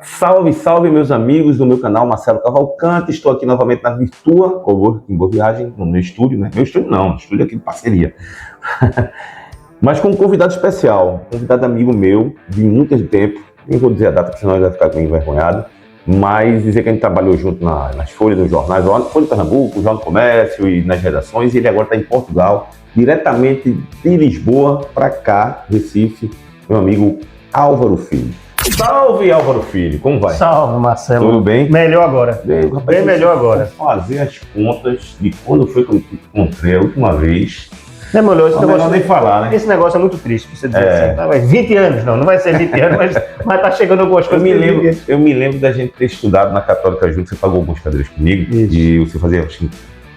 Salve, salve meus amigos do meu canal Marcelo Cavalcante. Estou aqui novamente na Virtua Coworking Boa Viagem, no meu estúdio, né? Meu estúdio não, estúdio aqui de parceria. Mas com um convidado especial, um convidado amigo meu de muito tempo. Nem vou dizer a data, porque senão ele vai ficar meio envergonhado. Mas dizer que a gente trabalhou junto nas folhas, nos jornais, Folha de Pernambuco, Jornal do Comércio e nas redações. E ele agora está em Portugal, diretamente de Lisboa para cá, Recife, meu amigo Álvaro Filho. Salve, Álvaro Filho, como vai? Salve, Marcelo. Tudo bem? Melhor agora. Bem melhor agora. Vou fazer as contas de quando foi que eu te encontrei a última vez. Não é melhor, Não melhor nem falar, né? Esse negócio é muito triste, pra você dizer assim. Tá, 20 anos não vai ser 20 anos, mas tá chegando algumas coisas. Eu me lembro da gente ter estudado na Católica junto, você pagou algumas cadeiras comigo. Isso. E você fazia, acho que,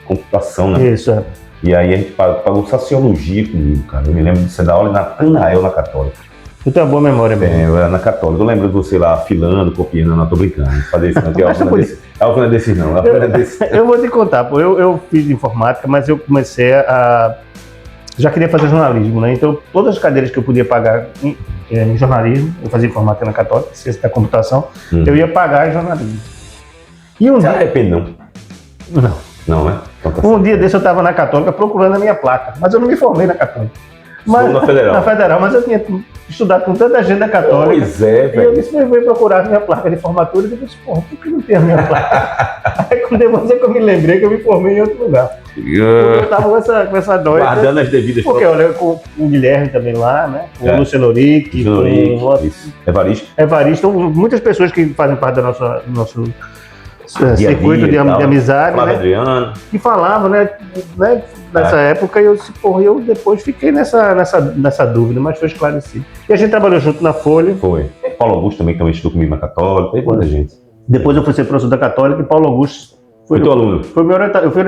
computação, né? Isso, é. E aí a gente pagou sociologia comigo, cara. Eu me lembro de você dar aula na Tanael, na Católica. Tu tem uma boa memória mesmo. Eu era na Católica. Eu lembro de você lá afilando, copiando, não tô brincando. Fazer isso não, que Álvaro não é desse não. Eu vou te contar, pô. Eu fiz informática, mas eu comecei a... Já queria fazer jornalismo, né? Então, todas as cadeiras que eu podia pagar em jornalismo, eu fazia informática na Católica, ciência da computação, eu ia pagar em jornalismo. E um Você dia... arrepende, não? Não. Não, né? Então, tá Um dia desse eu estava na Católica procurando a minha placa, mas eu não me formei na Católica. Mas, na Federal. Na Federal, mas eu tinha estudado com tanta gente da Católica. Pois é, velho. E eu disse, mas eu vou procurar a minha placa de formatura. E eu disse, porra, por que não tem a minha placa? Aí quando depois é que eu me lembrei que eu me formei em outro lugar. Eu tava com essa dóia. Guardando as devidas. Porque eu olhei com o Guilherme também lá, né? Com o Luciano Oric, Evaristo. Evaristo. Então, muitas pessoas que fazem parte do nosso circuito de amizade, né? Adriano. Que falavam, né? Nessa época, eu depois fiquei nessa dúvida, mas foi esclarecido. E a gente trabalhou junto na Folha. Foi. Paulo Augusto também estudou comigo na Católica, tem muita gente. Depois eu fui ser professor da Católica e Paulo Augusto foi teu aluno? Foi meu orientando, eu fui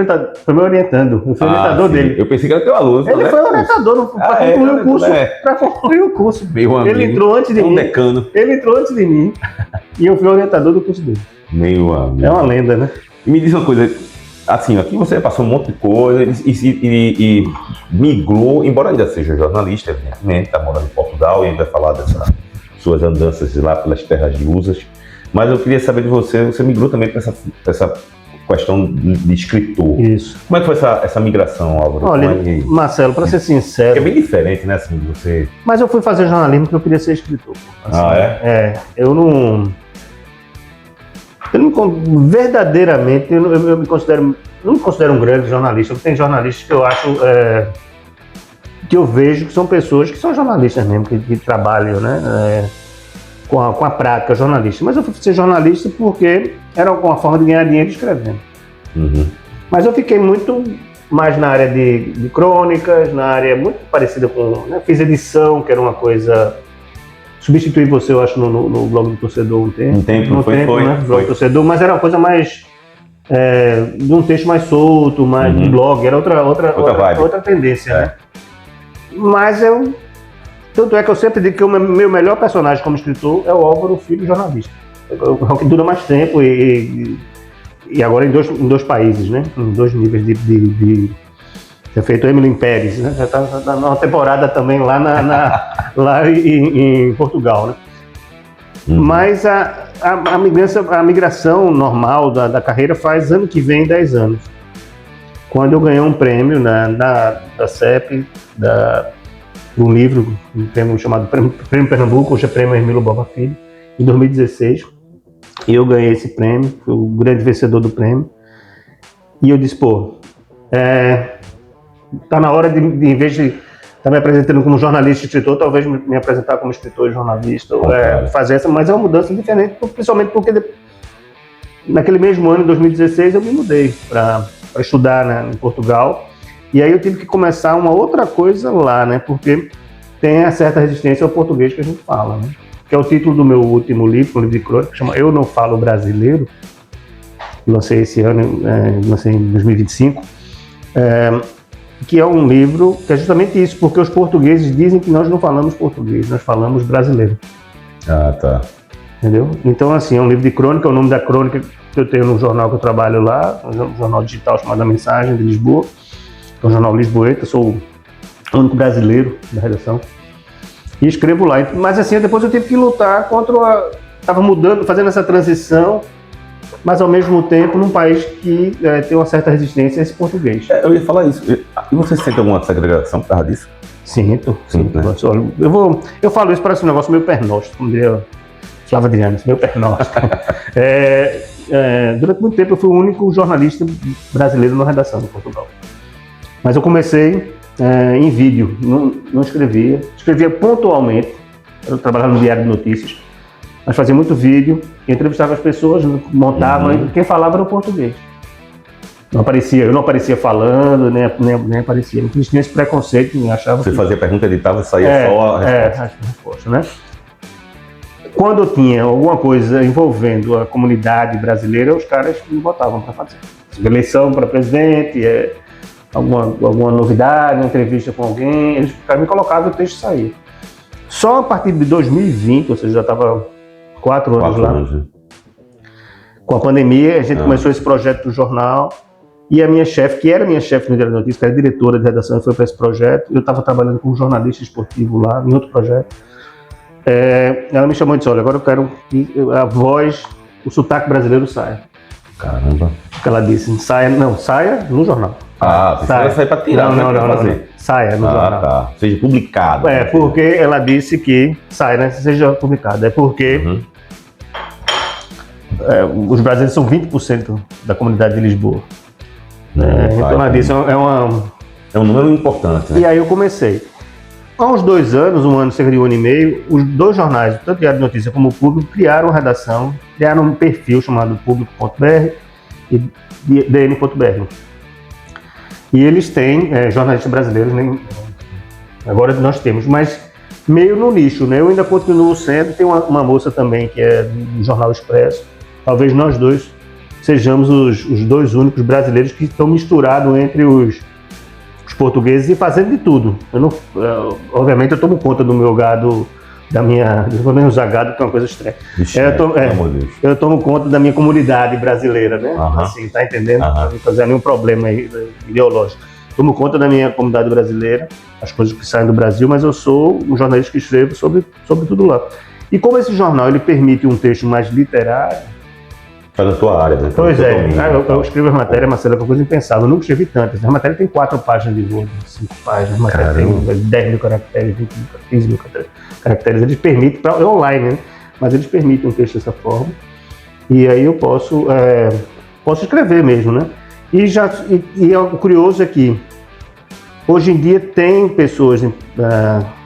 orientador dele. Eu pensei que era teu aluno. Ele foi orientador para concluir o curso. Para concluir o curso. Meu amigo, ele entrou antes de mim. Decano. Ele entrou antes de mim e eu fui orientador do curso dele. Meu amigo. É uma lenda, né? E me diz uma coisa, assim, aqui você passou um monte de coisa e migrou, embora ainda seja jornalista, evidentemente, está morando em Portugal e ainda vai falar dessas suas andanças lá pelas terras de Usas, mas eu queria saber de você migrou também para essa questão de escritor. Isso. Como é que foi essa migração, Álvaro? Olha, Marcelo, para ser sincero... É bem diferente, né, assim, de você... Mas eu fui fazer jornalismo porque eu queria ser escritor. Assim, verdadeiramente, eu não me considero um grande jornalista. Tem jornalistas que eu acho, que eu vejo que são pessoas que são jornalistas mesmo, que trabalham, né, com a prática jornalista. Mas eu fui ser jornalista porque era uma forma de ganhar dinheiro escrevendo. Uhum. Mas eu fiquei muito mais na área de crônicas, na área muito parecida com... Né, fiz edição, que era uma coisa... Substituí você, eu acho, no blog do torcedor um tempo. Foi. Blog do torcedor, mas era uma coisa mais de um texto mais solto, mais de blog, era outra tendência, né? Mas tanto é que eu sempre digo que o meu melhor personagem como escritor é o Álvaro Filho, jornalista. É o que dura mais tempo e agora em dois países, né? Em dois níveis de ter feito Emily Pérez, né? Já está numa temporada também lá, lá em Portugal, né? Mas a migração normal da carreira faz ano que vem 10 anos. Quando eu ganhei um prêmio da CEP, um livro, um prêmio chamado Prêmio Pernambuco, hoje é Prêmio Hermílio Borba Filho, em 2016. E eu ganhei esse prêmio, fui o grande vencedor do prêmio. E eu disse, tá na hora de em vez de estar me apresentando como jornalista e escritor, talvez me apresentar como escritor e jornalista, fazer essa, mas é uma mudança diferente, principalmente porque naquele mesmo ano, em 2016, eu me mudei para estudar em Portugal, e aí eu tive que começar uma outra coisa lá, né, porque tem a certa resistência ao português que a gente fala, né, que é o título do meu último livro, um livro de crônica, que chama Eu Não Falo Brasileiro, lancei esse ano, lancei em 2025, que é um livro que é justamente isso, porque os portugueses dizem que nós não falamos português, nós falamos brasileiro. Ah, tá. Entendeu? Então, assim, é um livro de crônica, é o nome da crônica que eu tenho no jornal que eu trabalho lá, um jornal digital chamado A Mensagem, de Lisboa, é um jornal lisboeta, sou o único brasileiro da redação, e escrevo lá. Mas, assim, depois eu tive que lutar contra estava mudando, fazendo essa transição, mas ao mesmo tempo num país que tem uma certa resistência a esse português. Eu ia falar isso. E você sente alguma segregação por causa disso? Sinto. Né? Eu falo isso, parece um negócio meio pernóstico, como diria Flávio Adriano, meio pernóstico. Durante muito tempo eu fui o único jornalista brasileiro na redação de Portugal. Mas eu comecei em vídeo, não escrevia. Escrevia pontualmente, eu trabalhava no Diário de Notícias, mas fazia muito vídeo, entrevistava as pessoas, montava, quem falava era o português. Eu não aparecia falando, nem aparecia. Não tinha esse preconceito, me achava. Você fazia pergunta, editava e saía só a resposta. A resposta, né? Quando eu tinha alguma coisa envolvendo a comunidade brasileira, os caras me botavam para fazer. Eleição para presidente, alguma novidade, uma entrevista com alguém, eles me colocavam e o texto saía. Só a partir de 2020, ou seja, já estava 4 anos lá, com a pandemia, a gente começou esse projeto do jornal. E a minha chefe, que era minha chefe no Diário de Notícias, que era diretora de redação, foi para esse projeto. Eu estava trabalhando como jornalista esportivo lá, em outro projeto. Ela me chamou e disse: olha, agora eu quero que a voz, o sotaque brasileiro saia. Caramba. Ela disse: saia no jornal. Você vai sair para tirar, não. Saia no jornal. Tá. Seja publicado. Porque ela disse que saia, né? Seja publicado. É porque os brasileiros são 20% da comunidade de Lisboa. Então ela disse, é um número importante, né? E aí eu comecei. Há uns 2 anos, cerca de 1 ano e meio, os 2 jornais, tanto o Diário de Notícias como o Público, criaram uma redação, criaram um perfil chamado Público.br e DN.br. E eles têm jornalistas brasileiros, agora nós temos, mas meio no nicho, né? Eu ainda continuo sendo, tem uma moça também que é do Jornal Expresso, talvez nós dois sejamos os 2 únicos brasileiros que estão misturados entre os portugueses e fazendo de tudo. Obviamente eu tomo conta do meu gado, eu vou nem usar gado, que é uma coisa estranha. Eu tomo conta da minha comunidade brasileira, né? Assim, tá entendendo? Não vou fazer nenhum problema ideológico. Tomo conta da minha comunidade brasileira, as coisas que saem do Brasil, mas eu sou um jornalista que escrevo sobre tudo lá. E como esse jornal ele permite um texto mais literário, faz na tua área, né? Pois eu escrevo as matérias, Marcelo, é uma coisa impensável. Eu nunca escrevi tantas. A matéria tem 4 páginas de Word, 5 páginas. A matéria tem 10 mil caracteres, 20 mil, 15 mil caracteres. Eles permitem, é online, né? Mas eles permitem um texto dessa forma. E aí eu posso escrever mesmo, né? E o curioso é que hoje em dia tem pessoas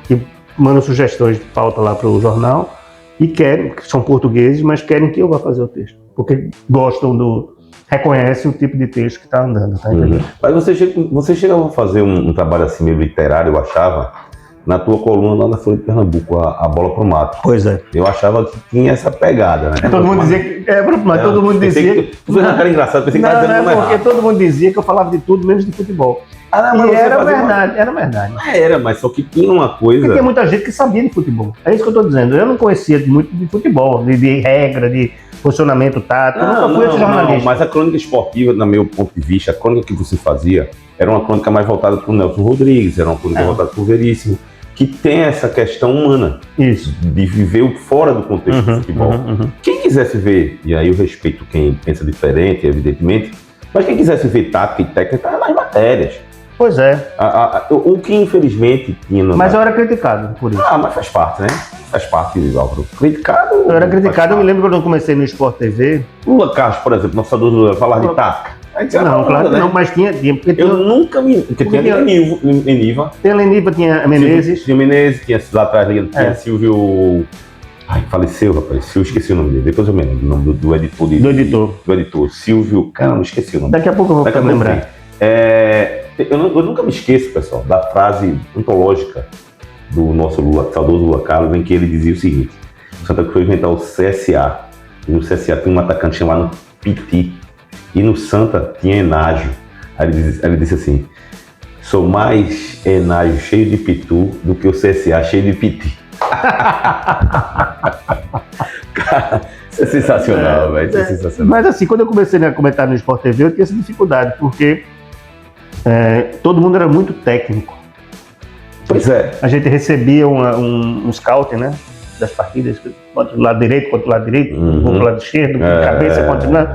que mandam sugestões de pauta lá para o jornal e que são portugueses, mas querem que eu vá fazer o texto. Porque reconhecem o tipo de texto que está andando, tá entendendo? Mas você chegou a fazer um trabalho assim meio literário, eu achava, na tua coluna lá na Folha de Pernambuco, a Bola pro Mato. Pois é. Eu achava que tinha essa pegada, né? Todo mundo dizia que... mas todo mundo dizia... Foi uma cara engraçada, pensei que estava dizendo não, porque todo mundo dizia que eu falava de tudo, menos de futebol. Mas era verdade. Mas só que tinha uma coisa... Porque tem muita gente que sabia de futebol. É isso que eu estou dizendo. Eu não conhecia muito de futebol, de regra, de posicionamento tático. Eu nunca fui esse jornalista. Mas a crônica esportiva, no meu ponto de vista, a crônica que você fazia era uma crônica mais voltada para o Nelson Rodrigues, era uma crônica voltada para o Veríssimo, que tem essa questão humana. Isso. De viver fora do contexto do futebol. Quem quisesse ver, e aí eu respeito quem pensa diferente, evidentemente, mas quem quisesse ver tática e técnica, tá nas matérias. Pois é. O que infelizmente tinha... Mas eu era criticado por isso. Mas faz parte, né? Faz parte, Álvaro. Criticado... Eu era criticado, eu me lembro quando eu comecei no Sport TV. Lula Castro, por exemplo, nosso Lula, falar de tática. Não, claro que não, mas tinha porque eu nunca me... Porque tinha Leniva. Tem Leniva, tinha Menezes. Tinha Menezes, tinha lá atrás, tinha Silvio... Ai, faleceu, rapaz. Eu esqueci o nome dele. Depois eu me lembro o nome do editor. Do editor. Silvio... Caramba, esqueci o nome. Daqui a pouco eu vou lembrar. Eu nunca me esqueço, pessoal, da frase antológica do nosso saudoso Lula Carlos, em que ele dizia o seguinte: o Santa Cruz foi inventar o CSA, e no CSA tinha um atacante chamado Piti, e no Santa tinha Enágio. Aí ele disse assim: sou mais Enágio cheio de pitu do que o CSA cheio de Piti. Cara, isso é sensacional, velho. Isso é sensacional. Mas assim, quando eu comecei a comentar no Sport TV, eu tinha essa dificuldade, porque todo mundo era muito técnico. Pois é. A gente recebia um scout, né? das partidas, quanto do lado direito, quanto do lado direito, quanto do lado esquerdo, cabeça, quanto não.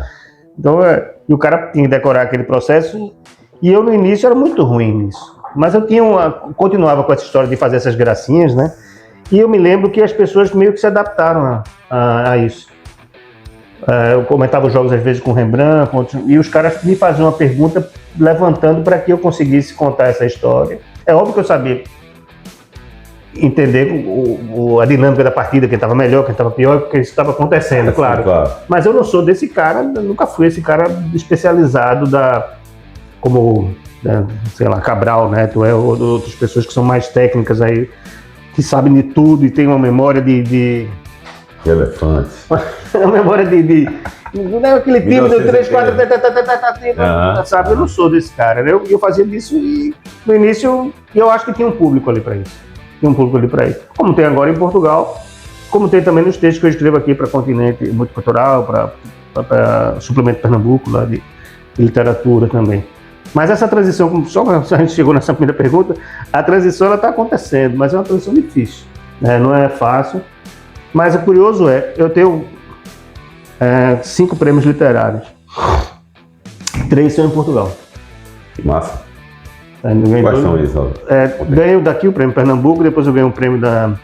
Então, e o cara tinha que decorar aquele processo, e eu no início era muito ruim nisso. Mas eu continuava com essa história de fazer essas gracinhas, né? E eu me lembro que as pessoas meio que se adaptaram a isso. Eu comentava os jogos às vezes com o Rembrandt, e os caras me faziam uma pergunta levantando para que eu conseguisse contar essa história. É óbvio que eu sabia entender a dinâmica da partida, quem estava melhor, quem estava pior, porque isso estava acontecendo, claro. Mas eu não sou desse cara, nunca fui esse cara especializado como, sei lá, Cabral, né? Ou outras pessoas que são mais técnicas aí, que sabem de tudo e têm uma memória de elefante. Uma memória não é aquele time do 3, 4, sabe? Eu não sou desse cara, né? Eu fazia disso e no início eu acho que tinha um público ali para isso. Como tem agora em Portugal, como tem também nos textos que eu escrevo aqui para Continente Multicultural, para Suplemento Pernambuco, lá de literatura também. Mas essa transição, só a gente chegou nessa primeira pergunta, a transição ela está acontecendo, mas é uma transição difícil, né? Não é fácil. Mas o curioso eu tenho 5 prêmios literários. 3 são em Portugal. Que massa. Quais são eles? Ganho daqui o prêmio Pernambuco, depois eu ganho um prêmio da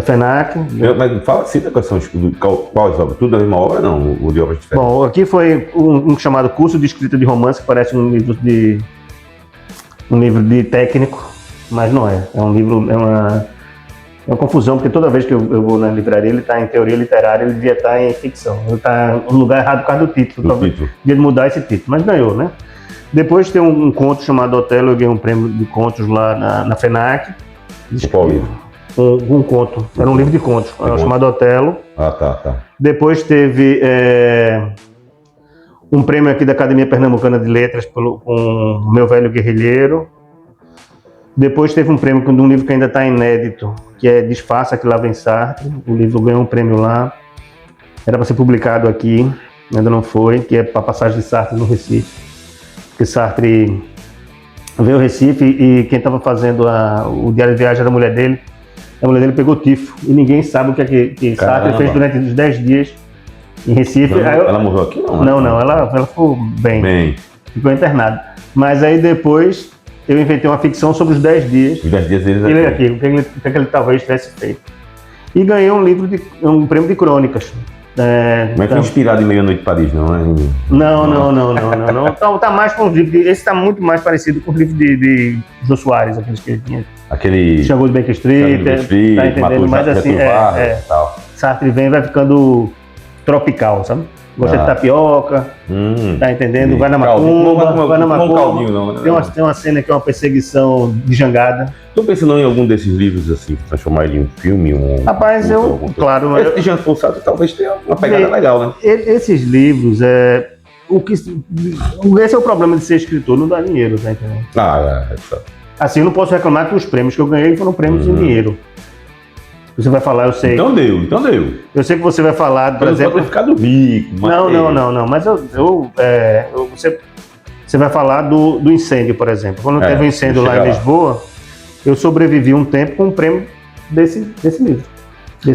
FENAC. Mas fala, cita quais são quais obras? Tudo da mesma obra, não? O de obras diferentes? Bom, aqui foi um chamado Curso de Escrita de Romance, que parece um livro de técnico, mas não é. É um livro, é uma confusão, porque toda vez que eu vou na livraria, ele está em teoria literária, ele devia estar em ficção. Ele está no lugar errado por causa do título. Devia mudar esse título, mas ganhou, né? Depois tem um conto chamado Otelo, eu ganhei um prêmio de contos lá na FENAC. Qual livro? Um conto, era um livro de contos, chamado Otelo. Tá. Depois teve um prêmio aqui da Academia Pernambucana de Letras com o Meu Velho Guerrilheiro. Depois teve um prêmio de um livro que ainda está inédito, que é Desfaça, que lá vem Sartre. O livro ganhou um prêmio lá. Era para ser publicado aqui, ainda não foi, que é para a passagem de Sartre no Recife. Porque Sartre veio ao Recife e quem estava fazendo o diário de viagem era a mulher dele. A mulher dele pegou tifo e ninguém sabe o que é que Sartre fez durante os 10 dias em Recife. Ela morreu aqui, não? Não, ela ficou bem. Ficou internada. Mas aí depois eu inventei uma ficção sobre os 10 dias. Os 10 dias deles aqui. O que ele talvez tivesse feito. E ganhei um prêmio de crônicas. Mas foi inspirado em Meia-Noite de Paris, não é? Não. Então, tá mais com os livros. Esse está muito mais parecido com os livros de Jô Soares, aqueles que ele tinha. Aquele. Xangô de Baker Street, tá entendendo? Mas assim, Sartre vem e vai ficando tropical, sabe? Gosta de tapioca, tá entendendo? Vai na macumba, vai na macumba. Tem uma cena que é uma perseguição de jangada. Tô pensando em algum desses livros assim, transformar ele em um filme, Rapaz, claro. Esse de Jean Paul Sartre talvez tenha uma pegada legal, né? Esses livros, esse é o problema de ser escritor, não dá dinheiro, tá entendendo? Assim, eu não posso reclamar que os prêmios que eu ganhei foram prêmios em dinheiro. Você vai falar, eu sei. Então deu. Eu sei que você vai falar, por exemplo. Pode ter ficado rico. Não. Mas você vai falar do incêndio, por exemplo. Quando teve um incêndio lá em Lisboa, eu sobrevivi um tempo com um prêmio desse livro.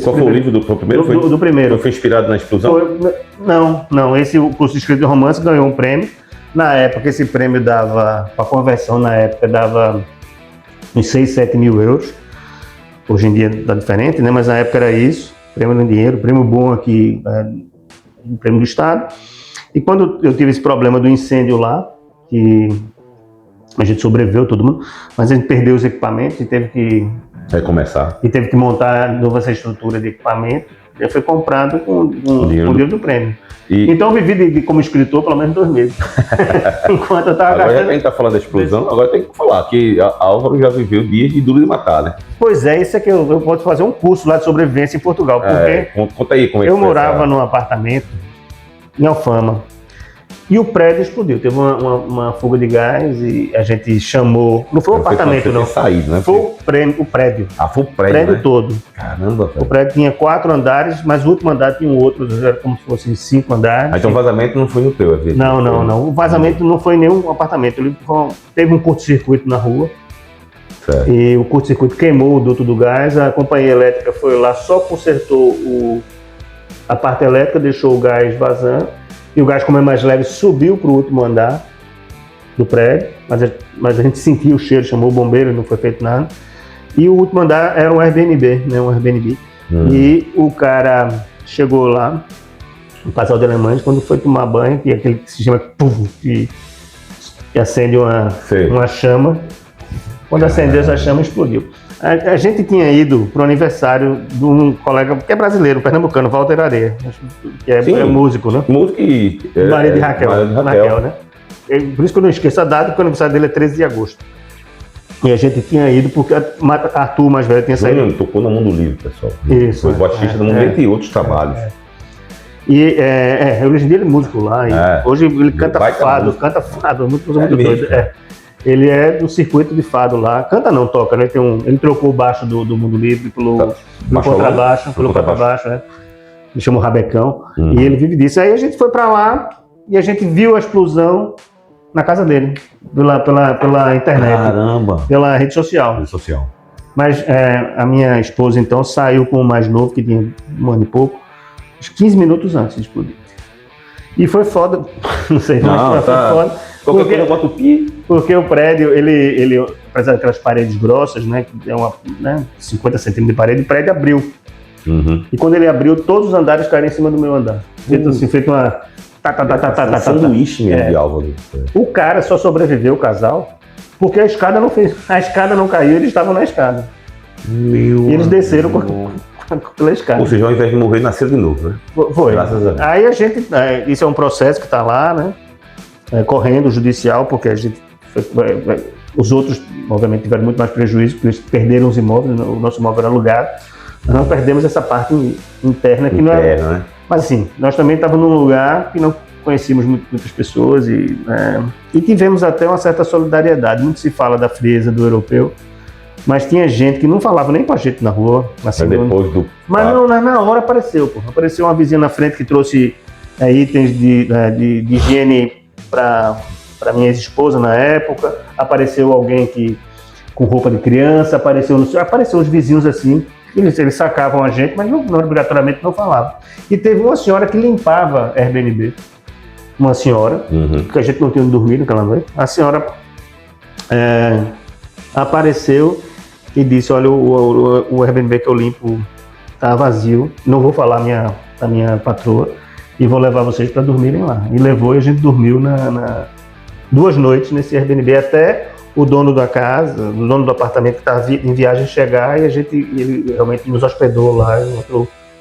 Qual foi o livro do primeiro? Do primeiro. Foi inspirado na explosão? Não. O curso de escrita de romance ganhou um prêmio. Na época, esse prêmio dava, para conversão, dava uns 6, 7 mil euros. Hoje em dia está diferente, né? Mas na época era isso, prêmio no dinheiro, prêmio bom aqui, um prêmio do Estado. E quando eu tive esse problema do incêndio lá, que a gente sobreviveu, todo mundo, mas a gente perdeu os equipamentos e teve que recomeçar. E teve que montar de novo essa estrutura de equipamento. E foi comprado com o dinheiro do prêmio. Então eu vivi como escritor pelo menos 2 meses. Enquanto eu estava gastando. Agora que a gente está falando da explosão, agora tem que falar que Álvaro já viveu dias de duro de matar, né? Pois é, isso é que eu posso fazer um curso lá de sobrevivência em Portugal. Porque conta aí como é que eu morava num apartamento em Alfama. E o prédio explodiu. Teve uma fuga de gás e a gente chamou. Não foi o apartamento, não. Saído, né? Foi o prédio. Foi o prédio. O prédio, né? Todo. Caramba, velho. O prédio tinha 4 andares, mas o último andar tinha um outro, era como se fossem 5 andares. Então o vazamento não foi no teu, às vezes? Não. O vazamento não foi em nenhum apartamento. Teve um curto-circuito na rua. Certo. E o curto-circuito queimou o duto do gás, a companhia elétrica foi lá, só consertou a parte elétrica, deixou o gás vazando, e o gás, como é mais leve, subiu para o último andar do prédio, mas a gente sentia o cheiro, chamou o bombeiro, não foi feito nada. E o último andar era um Airbnb, né, um Airbnb. E o cara chegou lá, um casal de alemães, quando foi tomar banho, que aquele que se chama que acende uma chama. Quando acendeu essa chama, explodiu. A gente tinha ido para o aniversário de um colega que é brasileiro, pernambucano, Walter Areia, que é músico, né? Músico e... marido de Raquel, né? Por isso que eu não esqueço a data, porque o aniversário dele é 13 de agosto. E a gente tinha ido porque Arthur, mais velho, tinha saído. Ele tocou no Mundo Livre, pessoal. Isso. Foi baixista do Mundo Livre e outros trabalhos. E hoje em dia ele é músico lá. Hoje ele canta fado, muito doido. Ele é do circuito de fado lá. Canta não, toca, né? Ele trocou o baixo do Mundo Livre pelo contrabaixo. Ele chama o Rabecão. E ele vive disso. Aí a gente foi pra lá e a gente viu a explosão na casa dele, pela internet. Caramba! Pela rede social. Mas a minha esposa, então, saiu com o mais novo, que tinha um ano e pouco, uns 15 minutos antes de explodir. E foi foda. Não sei, mas foi foda. Qualquer coisa bota o pi. Porque o prédio, ele apesar daquelas paredes grossas, né, que é 50 centímetros de parede, o prédio abriu. E quando ele abriu, todos os andares caíram em cima do meu andar. Feito uma... sanduíche mesmo de Álvaro. O cara só sobreviveu, o casal, porque a escada não caiu, eles estavam na escada. E eles desceram pela escada. Ou seja, ao invés de morrer, nasceram de novo, né? Foi. Graças a Deus. Aí a gente, isso é um processo que está lá, né? Correndo judicial, porque a gente, os outros, obviamente, tiveram muito mais prejuízo, porque eles perderam os imóveis, o nosso imóvel era alugado. Nós não perdemos essa parte interna que não é. Né? Mas assim, nós também estávamos num lugar que não conhecíamos muitas pessoas e tivemos até uma certa solidariedade. Muito se fala da frieza do europeu, mas tinha gente que não falava nem com a gente na rua. Assim, mas na hora apareceu uma vizinha na frente que trouxe itens de higiene para minha ex-esposa na época. Apareceu alguém com roupa de criança, apareceu os vizinhos assim. Eles sacavam a gente, mas não obrigatoriamente não falavam. E teve uma senhora que limpava Airbnb. Uma senhora, que a gente não tinha dormido naquela noite. A senhora apareceu e disse: olha, o Airbnb que eu limpo está vazio. Não vou falar da minha patroa e vou levar vocês para dormirem lá. E levou e a gente dormiu 2 noites nesse Airbnb até o dono da casa, o dono do apartamento que estava em viagem chegar e ele realmente nos hospedou lá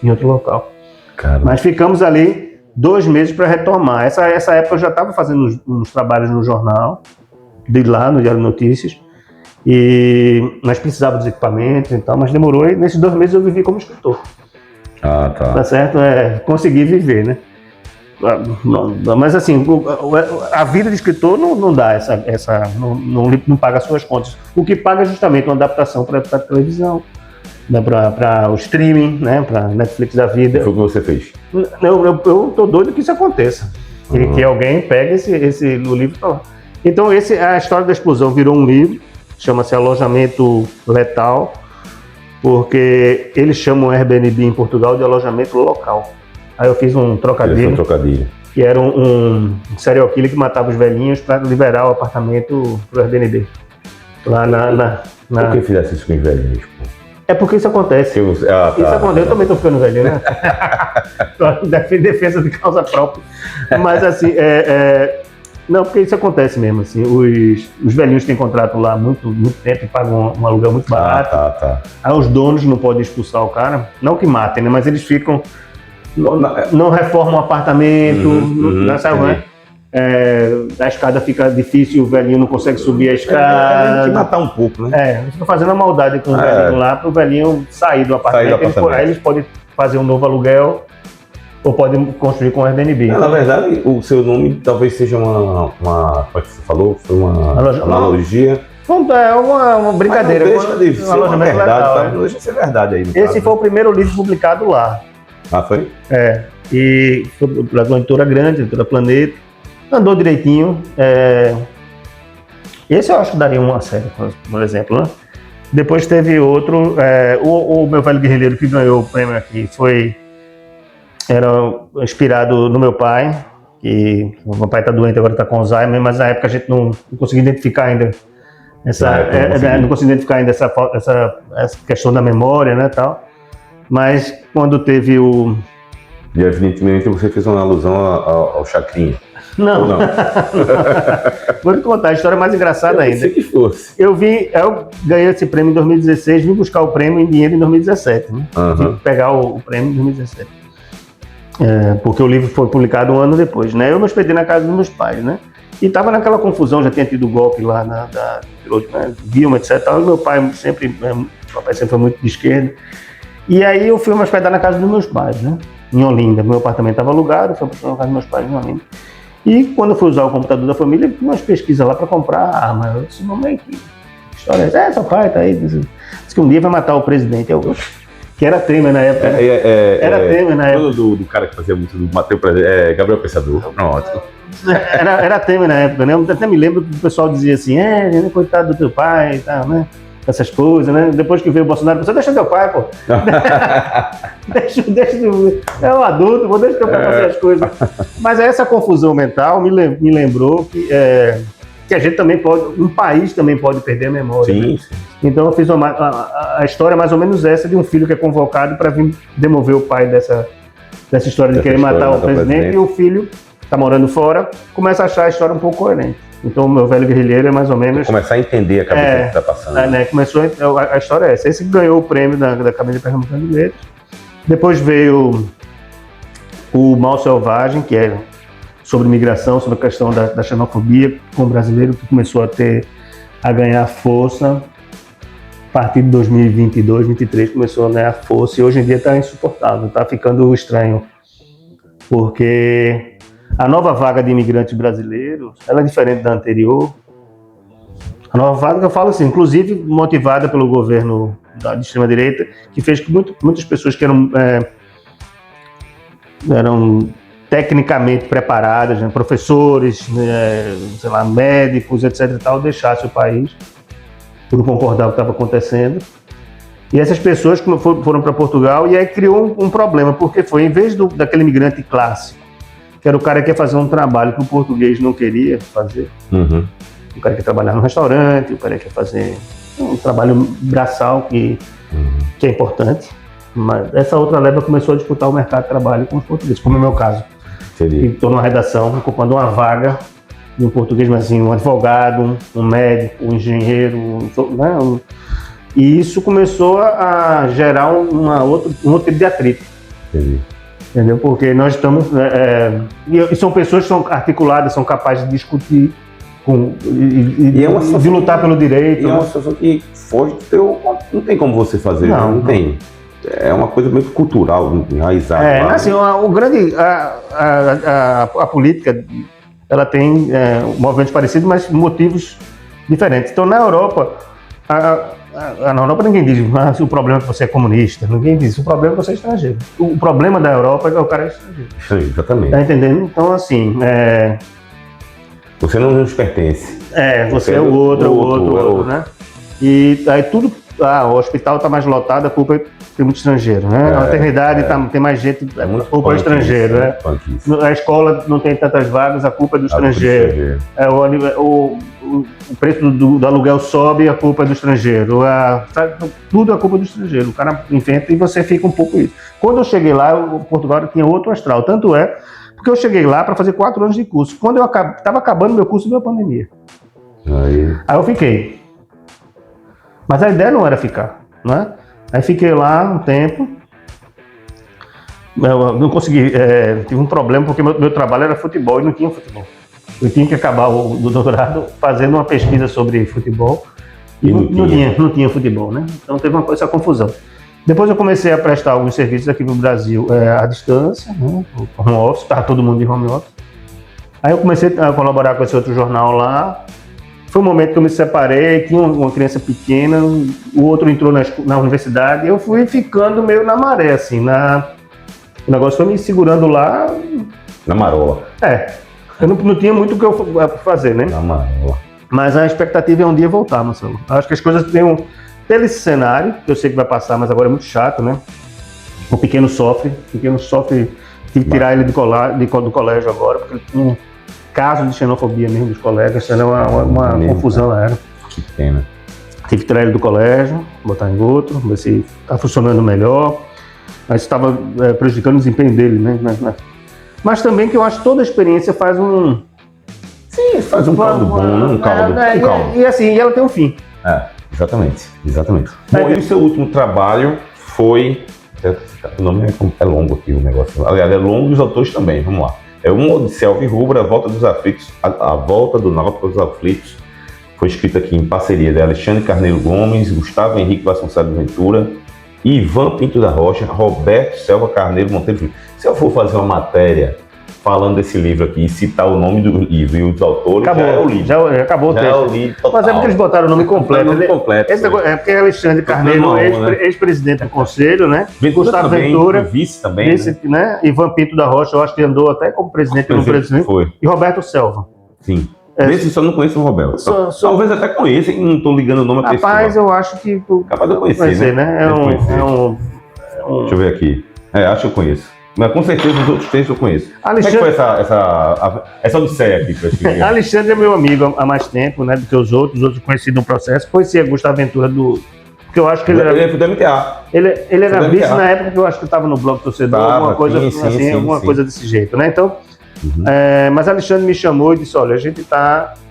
em outro local. Caramba. Mas ficamos ali 2 meses para retomar. Essa época eu já estava fazendo uns trabalhos no jornal, de lá no Diário de Notícias, e nós precisávamos dos equipamentos e tal, mas demorou e nesses 2 meses eu vivi como escritor. Tá certo? Consegui viver, né? Mas assim, a vida de escritor não dá não paga as suas contas. O que paga é justamente uma adaptação para a televisão, né, para o streaming, né, para Netflix da vida. Foi o que você fez? Eu tô doido que isso aconteça. Que alguém pegue o livro para lá. Então a história da explosão virou um livro, chama-se Alojamento Letal, porque eles chamam o Airbnb em Portugal de alojamento local. Aí eu fiz um trocadilho, que era um serial killer que matava os velhinhos para liberar o apartamento pro Airbnb. Lá Por que fizesse isso com os velhinhos, pô? É porque isso acontece. Isso acontece. Eu também tô ficando velho, né? Defesa de causa própria. Mas assim, não, porque isso acontece mesmo, assim, os velhinhos têm contrato lá há muito tempo e pagam um aluguel muito barato. Aí os donos não podem expulsar o cara, não que matem, né? Mas eles ficam... Não reforma o apartamento, sabe? A escada fica difícil, o velhinho não consegue subir a escada. Tem que matar um pouco, né? Eles ficam fazendo a maldade com o velhinho lá para o velhinho sair do apartamento. Aí eles podem fazer um novo aluguel ou podem construir com o Airbnb. Na verdade, o seu nome talvez seja uma como é que você falou? Foi uma analogia. É uma brincadeira. Mas não deixa de ser uma verdade, não deixa de ser verdade aí. Esse foi o primeiro livro publicado lá. Foi? E foi pela uma editora grande, editora Planeta. Andou direitinho. Esse eu acho que daria uma série, por exemplo, né? Depois teve outro, o meu velho guerrilheiro que ganhou o prêmio aqui era inspirado no meu pai, que o meu pai está doente, agora está com Alzheimer, mas na época a gente não conseguia identificar ainda não conseguia identificar ainda essa questão da memória, né, tal. Mas quando teve o... E evidentemente você fez uma alusão ao Chacrinha. Não. Vou te contar a história mais engraçada ainda. Que fosse. Eu ganhei esse prêmio em 2016, vim buscar o prêmio em dinheiro em 2017, né? Vim pegar o prêmio em 2017. Porque o livro foi publicado um ano depois, né? Eu me hospedei na casa dos meus pais, né? E estava naquela confusão, já tinha tido golpe lá né? Dilma, etc. E meu pai sempre foi muito de esquerda. E aí eu fui me hospedar na casa dos meus pais, né? Em Olinda. Meu apartamento estava alugado, fui na casa dos meus pais em Olinda. E quando eu fui usar o computador da família, fiz umas pesquisas lá para comprar arma. Eu disse, mamãe, que história é essa? Seu pai tá aí. Diz que um dia vai matar o presidente. Que era Temer na época. Era Temer na época. Do cara que fazia muito do Mateu Presidente, Gabriel Pensador. Pronto. Era Temer na época, né? Eu até me lembro que o pessoal dizia assim, coitado do teu pai e tal, né? Essas coisas, né? Depois que veio o Bolsonaro, você deixa teu pai, pô. deixa, é um adulto, vou deixar teu pai fazer as coisas. Mas essa confusão mental me lembrou que a gente também um país também pode perder a memória. Sim, né? sim. Então eu fiz a história mais ou menos essa de um filho que é convocado para vir demover o pai dessa história de querer matar o presidente, e o filho está morando fora, começa a achar a história um pouco coerente. Então, o meu velho guerrilheiro é mais ou menos... Começar a entender a cabeça que está passando. Começou a história é essa. Esse ganhou o prêmio da Academia Pernambucana de Letras. Depois veio o Mal Selvagem, que é sobre migração, sobre a questão da xenofobia com o brasileiro, que começou a ganhar força. A partir de 2022, 2023, começou a ganhar força e hoje em dia está insuportável, está ficando estranho. Porque a nova vaga de imigrantes brasileiros, ela é diferente da anterior. A nova vaga, eu falo assim, inclusive motivada pelo governo de extrema-direita, que fez que muitas pessoas que eram tecnicamente preparadas, né, professores, sei lá, médicos, etc. e tal, deixassem o país por concordar com o que estava acontecendo. E essas pessoas foram para Portugal e aí criou um problema, porque foi, em vez daquele imigrante clássico, que era o cara que ia fazer um trabalho que o português não queria fazer. Uhum. O cara que ia trabalhar no restaurante, o cara que ia fazer um trabalho braçal que é importante. Mas essa outra leva começou a disputar o mercado de trabalho com os portugueses, como é o meu caso. Estou numa redação ocupando uma vaga de um português, mas assim, um advogado, um médico, um engenheiro, e isso começou a gerar um outro tipo de atrito. Entendeu? Porque nós estamos... e são pessoas que são articuladas, são capazes de discutir de lutar pelo direito. E é uma situação que foge do teu... Não tem como você fazer, não tem. É uma coisa meio cultural, enraizada. Assim, a política, ela tem movimentos parecidos, mas motivos diferentes. Então, na Europa... Na Europa ninguém diz o problema é que você é comunista, ninguém diz o problema é que você é estrangeiro. O problema da Europa é que o cara é estrangeiro. Sim, exatamente. Tá entendendo? Então, assim... Você não nos pertence. Você é o outro, né? E aí tudo... o hospital está mais lotado, a culpa tem muito estrangeiro, né? A maternidade tem mais gente, a culpa é estrangeiro, né? A escola não tem tantas vagas, a culpa é do estrangeiro. O preço do aluguel sobe, a culpa é do estrangeiro. Tudo é culpa do estrangeiro. O cara inventa e você fica um pouco isso. Quando eu cheguei lá, o Portugal tinha outro astral. Tanto é porque eu cheguei lá para fazer 4 anos de curso. Quando eu estava acabando meu curso, veio a pandemia. Aí eu fiquei. Mas a ideia não era ficar, né? Aí fiquei lá um tempo, eu não consegui, tive um problema porque meu trabalho era futebol e não tinha futebol. Eu tinha que acabar o doutorado fazendo uma pesquisa sobre futebol e não tinha futebol, né? Então teve essa confusão. Depois eu comecei a prestar alguns serviços aqui no Brasil à distância, né? Home office, estava todo mundo de home office. Aí eu comecei a colaborar com esse outro jornal lá. Foi um momento que eu me separei, tinha uma criança pequena, o outro entrou na universidade, e eu fui ficando meio na maré, assim, o negócio foi me segurando lá. Na marola. Eu não tinha muito o que eu fazer, né? Na marola. Mas a expectativa é um dia voltar, Marcelo. Acho que as coisas têm pelo esse cenário, que eu sei que vai passar, mas agora é muito chato, né? O Pequeno sofre, tive que tirar ele do colégio agora, porque ele tinha um caso de xenofobia mesmo dos colegas, senão uma confusão era. Que pena. Tive que tirar ele do colégio, botar em outro, ver se está funcionando melhor. Mas estava prejudicando o desempenho dele, né? Mas também que eu acho que toda a experiência faz um... Sim, faz um caldo bom, um caldo. E assim, ela tem um fim. Exatamente. Bom, e o seu último trabalho foi... O nome é longo aqui o negócio. Aliás, é longo e os autores também, vamos lá. É Uma Odisseia Alvirrubra, A Volta dos Aflitos, a Volta do Náutico aos Aflitos. Foi escrito aqui em parceria de Alexandre Carneiro Gomes, Gustavo Henrique Vasconcelos Ventura, Ivan Pinto da Rocha, Roberto Selva Carneiro Monteiro Filho. Se eu for fazer uma matéria falando desse livro aqui e citar o nome do livro e os autores, acabou, já é o livro. Já acabou o texto. É o livro total. Mas é porque eles botaram o nome completo. É porque Alexandre Carneiro, ex-presidente do conselho, né? Gustavo Ventura, vice também, né? Ivan Pinto da Rocha, eu acho que andou até como presidente no presidente. Foi. E Roberto Selva. Sim. Esse só não conheço o Roberto. Talvez até conheça e não estou ligando o nome a pessoa. Rapaz, eu acho que... Capaz de eu conhecer, né? Deixa eu ver aqui. Acho que eu conheço. Mas com certeza os outros textos eu conheço. Alexandre... Como é que foi essa odisseia aqui para escrever? Alexandre é meu amigo há mais tempo, né, do que os outros conhecidos no processo. Conheci a Gustavo Ventura porque eu acho que ele era... Ele é do MTA. Ele era vice na época que eu acho que estava no Blog Torcedor, alguma coisa coisa desse jeito, né? Então, mas Alexandre me chamou e disse, olha,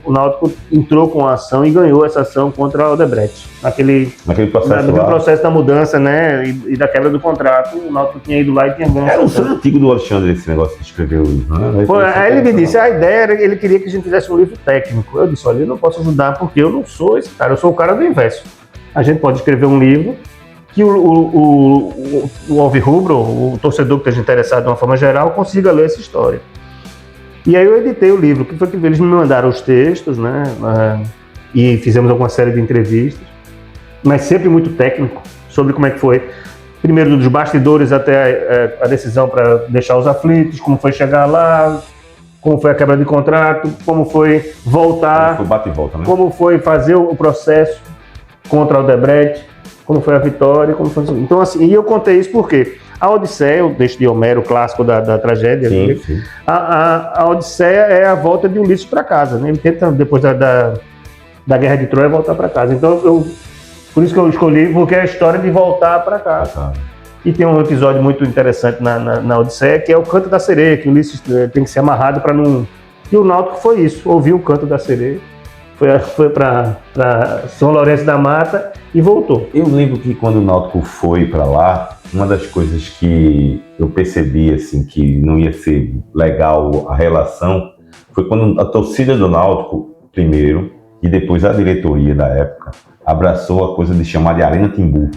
o Náutico entrou com a ação e ganhou essa ação contra a Odebrecht. Naquele processo da mudança, né, e da quebra do contrato, o Náutico tinha ido lá e tinha ganho. Era um sonho antigo do Alexandre esse negócio de escrever o livro, né? Aí ele me disse, a ideia era, ele queria que a gente fizesse um livro técnico. Eu disse, olha, eu não posso ajudar porque eu não sou esse cara, eu sou o cara do inverso. A gente pode escrever um livro que o alvirrubro, o torcedor que esteja interessado de uma forma geral, consiga ler essa história. E aí eu editei o livro, que foi que eles me mandaram os textos, né, e fizemos alguma série de entrevistas, mas sempre muito técnico, sobre como é que foi, primeiro dos bastidores até a decisão para deixar os aflitos, como foi chegar lá, como foi a quebra de contrato, como foi voltar, como foi bate e volta, né? Como foi fazer o processo contra o Odebrecht, como foi a vitória, como foi... Então assim, e eu contei isso porque a Odisseia, o texto de Homero, clássico da tragédia, sim. A Odisseia é a volta de Ulisses para casa, né? Ele tenta, depois da Guerra de Troia, voltar para casa. Então, por isso que eu escolhi, porque é a história de voltar para casa. E tem um episódio muito interessante na Odisseia, que é o Canto da Sereia, que Ulisses tem que ser amarrado para não... E o Náutico foi isso, ouviu o Canto da Sereia, foi para São Lourenço da Mata e voltou. Eu lembro que quando o Náutico foi para lá, uma das coisas que eu percebi assim, que não ia ser legal a relação foi quando a torcida do Náutico, primeiro, e depois a diretoria da época, abraçou a coisa de chamar de Arena Timbu.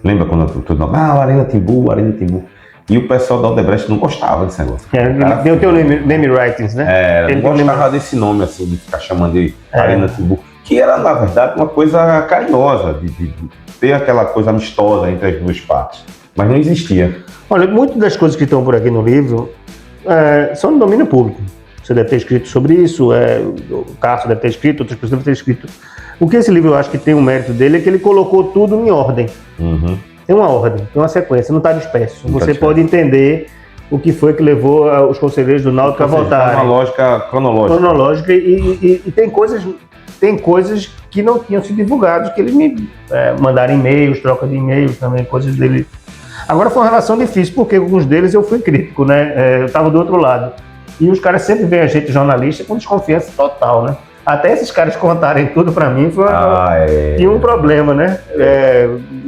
Lembra quando todo mundo Arena Timbu. E o pessoal da Odebrecht não gostava desse negócio. Tem o name writings, né? Não gostava desse nome, assim, de ficar chamando de Arena Timbu. Que era, na verdade, uma coisa carinhosa, de ter aquela coisa amistosa entre as duas partes. Mas não existia. Olha, muitas das coisas que estão por aqui no livro são de domínio público. Você deve ter escrito sobre isso, o Cássio deve ter escrito, outras pessoas devem ter escrito. O que esse livro eu acho que tem um mérito dele é que ele colocou tudo em ordem. Tem uma ordem, tem uma sequência, não está disperso. Você pode entender o que foi que levou os conselheiros do Náutico a votarem. Uma lógica cronológica. E tem coisas que não tinham sido divulgadas, que eles me mandaram e-mails, troca de e-mails também, coisas dele. Agora foi uma relação difícil, porque alguns deles eu fui crítico, né? Eu estava do outro lado. E os caras sempre veem a gente, jornalista, com desconfiança total, né? Até esses caras contarem tudo pra mim tinha um problema, né?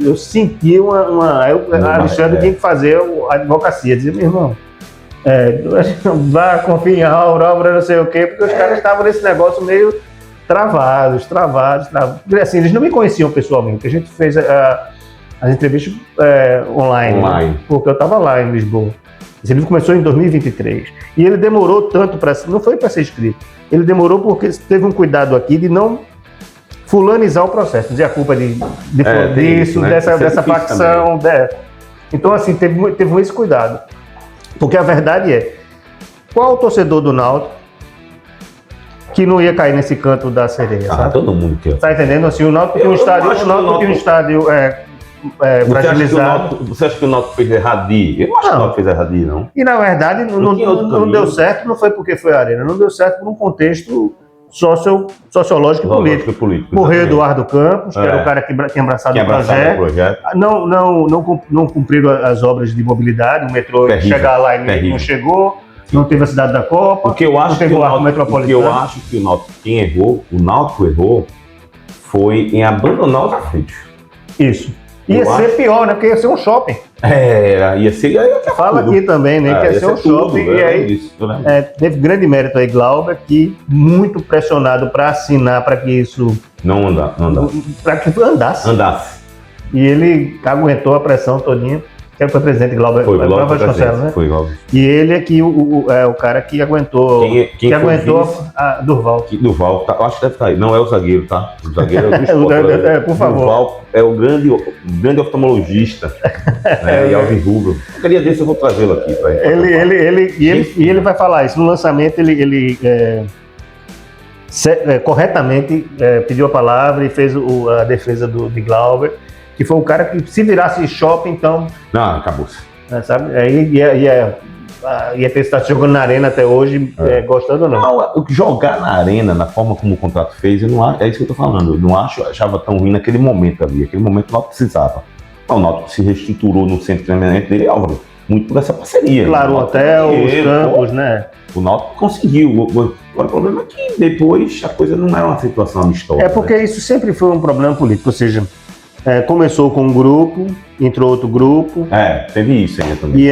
Eu senti a Alexandre tinha que fazer a advocacia, dizer, meu irmão, vá confiar em Aura, não sei o quê, porque os caras estavam nesse negócio meio travados. Assim, eles não me conheciam pessoalmente, a gente fez as entrevistas online. Porque eu estava lá em Lisboa. Esse livro começou em 2023 e ele demorou tanto não foi para ser escrito, ele demorou porque teve um cuidado aqui de não fulanizar o processo, dizer a culpa disso, né? dessa facção. Então assim, teve esse cuidado, porque a verdade qual o torcedor do Náutico que não ia cair nesse canto da sereia, sabe? Todo mundo quer. Tá entendendo? Assim, o Náutico tinha um estádio, fragilizado. Você acha que o Náutico fez errado de ir? Eu não acho que o Náutico fez errado de ir, não. E na verdade não deu certo, não foi porque foi a Arena, não deu certo por um contexto sociológico e político. Morreu Eduardo Campos, que era o cara que tinha abraçado o projeto. Não cumpriram as obras de mobilidade, o metrô chegar lá e não chegou. Não teve a cidade da Copa, não teve o arco metropolitano. O que eu acho que o Náutico errou foi em abandonar os aflitos. Isso. Ia ser pior, né? Porque ia ser um shopping. Ia ser... Fala aqui também, né? Que ia ser um shopping. E aí, teve grande mérito aí, Glauber, que muito pressionado para assinar para que isso... Não para que andasse. E ele aguentou a pressão todinha. Ele foi presidente, Glauber Vasconcelos, né? Foi Glauber. E ele é que o cara que aguentou. Quem aguentou a Durval. Durval, tá, acho que deve estar aí. Não é o zagueiro, tá? O zagueiro é do esporte. Por favor. Durval é o grande oftalmologista, né? E alvirrubro. Qualquer dia desse eu vou trazê-lo aqui para ele. Ele vai falar isso. No lançamento, ele corretamente pediu a palavra e fez a defesa de Glauber. Que foi um cara que, se virasse shopping, então... Não, acabou-se. Sabe? Aí ia ter estado jogando na Arena até hoje, gostando ou não. Não, jogar na Arena, na forma como o contrato fez, eu não, é isso que eu tô falando. Eu não achava tão ruim naquele momento ali. Aquele momento o Náutico precisava. O Náutico se reestruturou no centro de treinamento dele, Álvaro. Muito por essa parceria. Claro, o hotel, os campos, né? O Náutico conseguiu. Agora o problema é que depois a coisa não era uma situação amistosa. É porque isso sempre foi um problema político, ou seja... começou com um grupo, entrou outro grupo. Teve isso aí também. E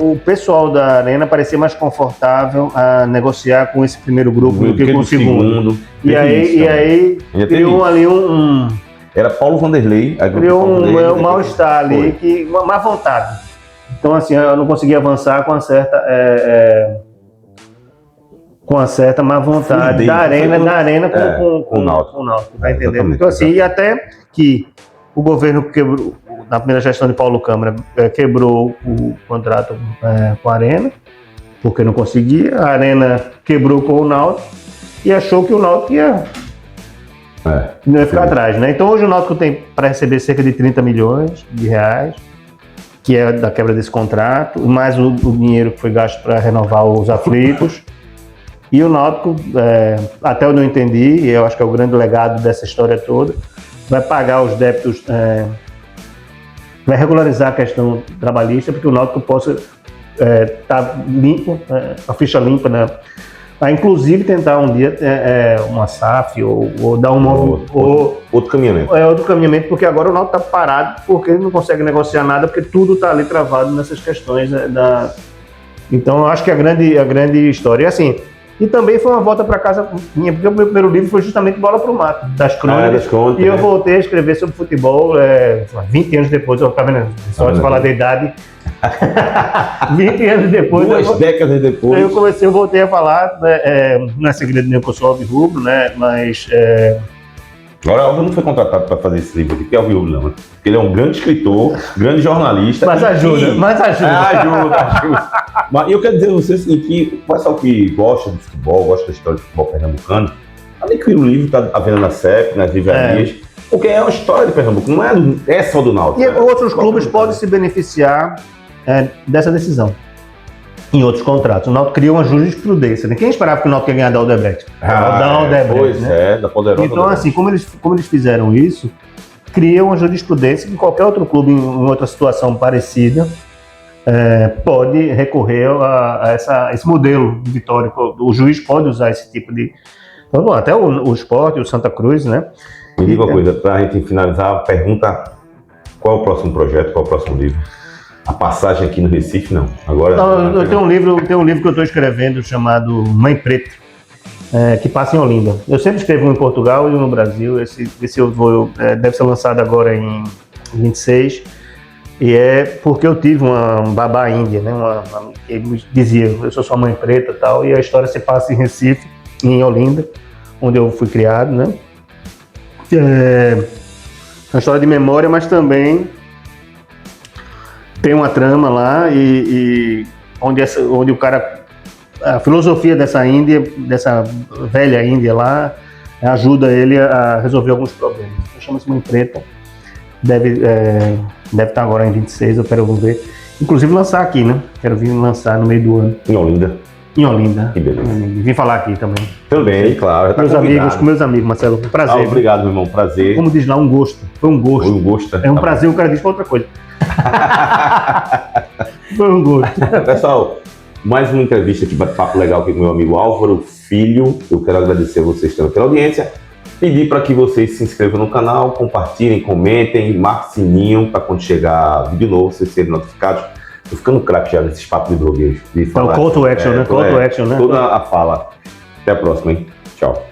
o pessoal da Arena parecia mais confortável a negociar com esse primeiro grupo do que com o segundo. E aí criou ali Era Paulo Vanderlei. Criou um mal-estar ali, uma má vontade. Então, assim, eu não conseguia avançar com a certa má vontade da Arena com o Náutico. Tá entendendo? Então, assim, e até que o governo quebrou, na primeira gestão de Paulo Câmara, quebrou o contrato com a Arena, porque não conseguia. A Arena quebrou com o Náutico e achou que o Náutico não ia ficar atrás, né? Então hoje o Náutico tem para receber cerca de 30 milhões de reais, que é da quebra desse contrato, mais o dinheiro que foi gasto para renovar os aflitos. E o Náutico, até onde eu entendi, e eu acho que é o grande legado dessa história toda, vai pagar os débitos, vai regularizar a questão trabalhista, porque o Náutico possa estar limpo, a ficha limpa, né? Vai inclusive tentar um dia uma SAF ou dar outro caminhamento. Outro caminhamento, porque agora o Náutico está parado, porque ele não consegue negociar nada, porque tudo está ali travado nessas questões Então eu acho que a grande história é assim. E também foi uma volta para casa minha, porque o meu primeiro livro foi justamente Bola pro Mato, das crônicas. E eu voltei a escrever sobre futebol 20 anos depois, eu estava vendo, só de falar da idade. 20 anos depois. 2 décadas depois. Eu voltei a falar, não é segredo nenhum que eu sou alvirrubro, né? Mas. Agora, o Álvaro não foi contratado para fazer esse livro aqui, que é o alvirrubro, não. Porque ele é um grande escritor, grande jornalista. Mas ajuda. Ajuda. Mas eu quero dizer a vocês que o pessoal que gosta de futebol, gosta da história do futebol pernambucano, adquire o livro, está à venda na CEP, nas livrarias, porque é uma história de Pernambuco, não é só do Náutico. E outros clubes podem se beneficiar dessa decisão em outros contratos. O Náutico criou uma jurisprudência, né? Quem esperava que o Náutico ia ganhar da Odebrecht? Pois né? Da poderosa. Então, assim, como eles fizeram isso, cria uma jurisprudência que qualquer outro clube em outra situação parecida pode recorrer a esse modelo de vitória. O juiz pode usar esse tipo de... Então, até o Sport, o Santa Cruz, né? Me diga uma coisa, para a gente finalizar, pergunta qual é o próximo projeto, qual é o próximo livro? A passagem aqui no Recife, não. Agora. Não, eu tenho um livro que eu estou escrevendo chamado Mãe Preta, que passa em Olinda. Eu sempre escrevo um em Portugal e um no Brasil. Esse deve ser lançado agora em 26. E é porque eu tive uma babá índia, né? Que me dizia, eu sou sua mãe preta e tal. E a história se passa em Recife, em Olinda, onde eu fui criado, né? É uma história de memória, mas também tem uma trama lá onde o cara a filosofia dessa Índia, dessa velha Índia lá, ajuda ele a resolver alguns problemas. Chama-se Mãe Preta, deve estar agora em 26, eu quero ver. Inclusive lançar aqui, né? Quero vir lançar no meio do ano. Em Olinda. Em Olinda. Que beleza. Vim falar aqui também. Também, claro. Com meus amigos, Marcelo. Um prazer. Obrigado, meu irmão. Prazer. Como diz lá, um gosto. Foi um gosto. Foi um gosto. É um prazer, o cara diz pra outra coisa. Foi um gosto. Pessoal, mais uma entrevista aqui, bate-papo legal aqui com meu amigo Álvaro Filho. Eu quero agradecer a vocês pela audiência. Pedir para que vocês se inscrevam no canal, compartilhem, comentem, marquem o sininho para quando chegar vídeo novo, vocês serem notificados. Tô ficando craque já nesses papos de blogueiros. É o call to action, né? Call to action, né? Toda a fala. Até a próxima, hein? Tchau.